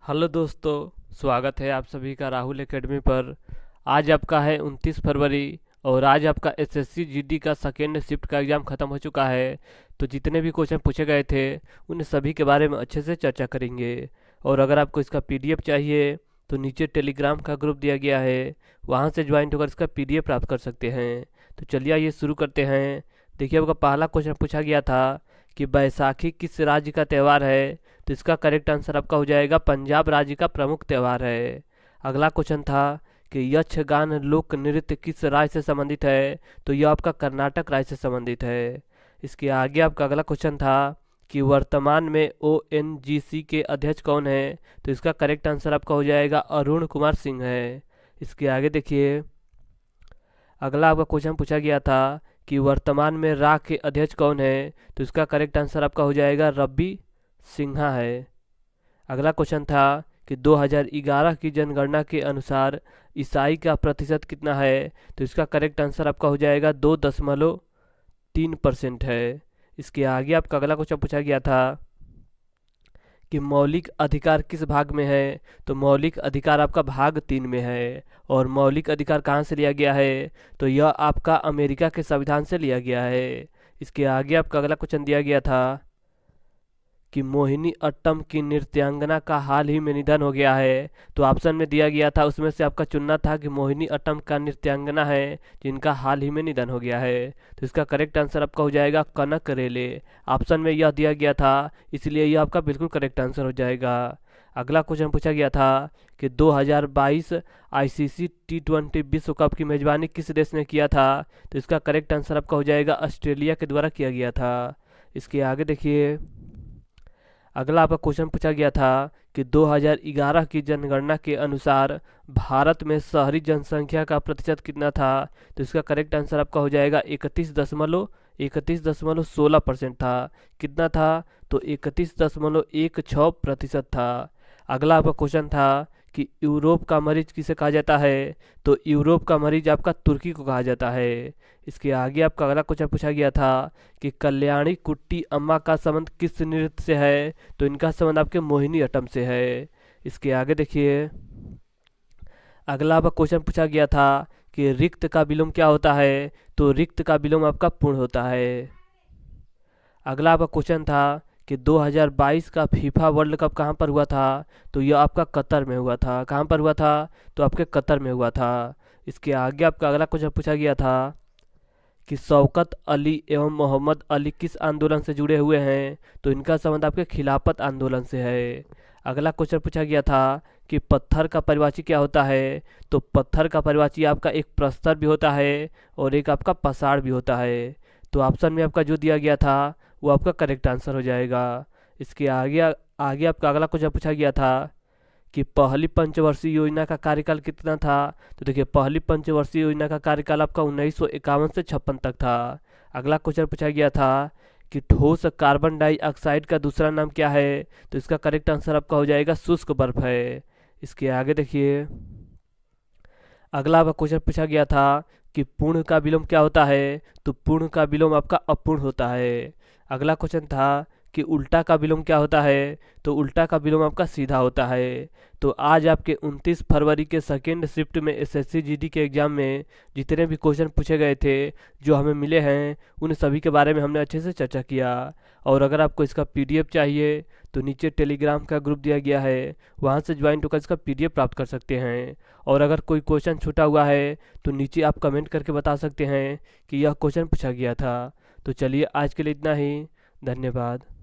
Hello दोस्तों, स्वागत है आप सभी का राहुल एकेडमी पर। आज आपका है 29 फरवरी और आज आपका एसएससी जीडी का सेकेंड शिफ्ट का एग्ज़ाम ख़त्म हो चुका है। तो जितने भी क्वेश्चन पूछे गए थे उन सभी के बारे में अच्छे से चर्चा करेंगे। और अगर आपको इसका पीडीएफ चाहिए तो नीचे टेलीग्राम का ग्रुप दिया गया है, वहाँ से ज्वाइन होकर इसका पीडीएफ प्राप्त कर सकते हैं। तो चलिए आइए शुरू करते हैं। देखिए, आपका पहला क्वेश्चन पूछा गया था कि बैसाखी किस राज्य का त्यौहार है। तो इसका करेक्ट आंसर आपका हो जाएगा पंजाब राज्य का प्रमुख त्यौहार है। अगला क्वेश्चन था कि यक्षगान लोक नृत्य किस राज्य से संबंधित है। तो यह आपका कर्नाटक राज्य से संबंधित है। इसके आगे आपका अगला क्वेश्चन था कि वर्तमान में ओएनजीसी के अध्यक्ष कौन है। तो इसका करेक्ट आंसर आपका हो जाएगा अरुण कुमार सिंह है। इसके आगे देखिए, अगला आपका क्वेश्चन पूछा गया था कि वर्तमान में राक के अध्यक्ष कौन है। तो इसका करेक्ट आंसर आपका हो जाएगा रवि सिन्हा है। अगला क्वेश्चन था कि 2011 की जनगणना के अनुसार ईसाई का प्रतिशत कितना है। तो इसका करेक्ट आंसर आपका हो जाएगा 2.3% है। इसके आगे आपका अगला क्वेश्चन पूछा गया था कि मौलिक अधिकार किस भाग में है। तो मौलिक अधिकार आपका भाग 3 में है। और मौलिक अधिकार कहाँ से लिया गया है। तो यह आपका अमेरिका के संविधान से लिया गया है। इसके आगे आपका अगला क्वेश्चन दिया गया था कि मोहिनी अट्टम की नृत्यांगना का हाल ही में निधन हो गया है। तो ऑप्शन में दिया गया था, उसमें से आपका चुनना था कि मोहिनी अट्टम का नृत्यांगना है जिनका हाल ही में निधन हो गया है। तो इसका करेक्ट आंसर आपका हो जाएगा कनक रेले। ऑप्शन में यह दिया गया था, इसलिए यह आपका बिल्कुल करेक्ट आंसर हो जाएगा। अगला क्वेश्चन पूछा गया था कि 2022 आईसीसी टी20 विश्व कप की मेजबानी किस देश ने किया था। तो इसका करेक्ट आंसर आपका हो जाएगा ऑस्ट्रेलिया के द्वारा किया गया था। इसके आगे देखिए, अगला आपका क्वेश्चन पूछा गया था कि 2011 की जनगणना के अनुसार भारत में शहरी जनसंख्या का प्रतिशत कितना था। तो इसका करेक्ट आंसर आपका हो जाएगा 31.16% था। कितना था। तो 31.16% था। अगला आपका क्वेश्चन था कि यूरोप का मरीज किसे कहा जाता है। तो यूरोप का मरीज आपका तुर्की को कहा जाता है। इसके आगे आपका अगला क्वेश्चन पूछा गया था कि कल्याणी कुट्टी अम्मा का संबंध किस नृत्य से है। तो इनका संबंध आपके मोहिनी अट्टम से है। इसके आगे देखिए, अगला आपका क्वेश्चन पूछा गया था कि रिक्त का विलोम क्या होता है। तो रिक्त का विलोम आपका पूर्ण होता है। अगला आपका क्वेश्चन था कि 2022 का फीफा वर्ल्ड कप कहाँ पर हुआ था। तो यह आपका कतर में हुआ था। कहाँ पर हुआ था। तो आपके कतर में हुआ था। इसके आगे आपका अगला क्वेश्चन पूछा गया था कि शौकत अली एवं मोहम्मद अली किस आंदोलन से जुड़े हुए हैं। तो इनका संबंध आपके खिलाफत आंदोलन से है। अगला क्वेश्चन पूछा गया था कि पत्थर का परिवाची क्या होता है। तो पत्थर का परिवाची आपका एक प्रस्तर भी होता है और एक आपका पसाड़ भी होता है। तो ऑप्शन में आपका जो दिया गया था वो आपका करेक्ट आंसर हो जाएगा। इसके आगे आगे आपका अगला क्वेश्चन पूछा गया था कि पहली पंचवर्षीय योजना का कार्यकाल कितना था। तो देखिए, पहली पंचवर्षीय योजना का कार्यकाल आपका 1951 से 56 तक था। अगला क्वेश्चन पूछा गया था कि ठोस कार्बन डाइऑक्साइड का दूसरा नाम क्या है। तो इसका करेक्ट आंसर आपका हो जाएगा शुष्क बर्फ है। इसके आगे देखिए, अगला आपका क्वेश्चन पूछा गया था कि पूर्ण का विलोम क्या होता है। तो पूर्ण का विलोम आपका अपूर्ण होता है। अगला क्वेश्चन था कि उल्टा का विलोम क्या होता है। तो उल्टा का विलोम आपका सीधा होता है। तो आज आपके 29 फरवरी के सेकेंड शिफ्ट में एसएससी जीडी के एग्ज़ाम में जितने भी क्वेश्चन पूछे गए थे जो हमें मिले हैं उन सभी के बारे में हमने अच्छे से चर्चा किया। और अगर आपको इसका पीडीएफ चाहिए तो नीचे टेलीग्राम का ग्रुप दिया गया है, वहाँ से ज्वाइन होकर इसका पीडीएफ प्राप्त कर सकते हैं। और अगर कोई क्वेश्चन छूटा हुआ है तो नीचे आप कमेंट करके बता सकते हैं कि यह क्वेश्चन पूछा गया था। तो चलिए, आज के लिए इतना ही। धन्यवाद।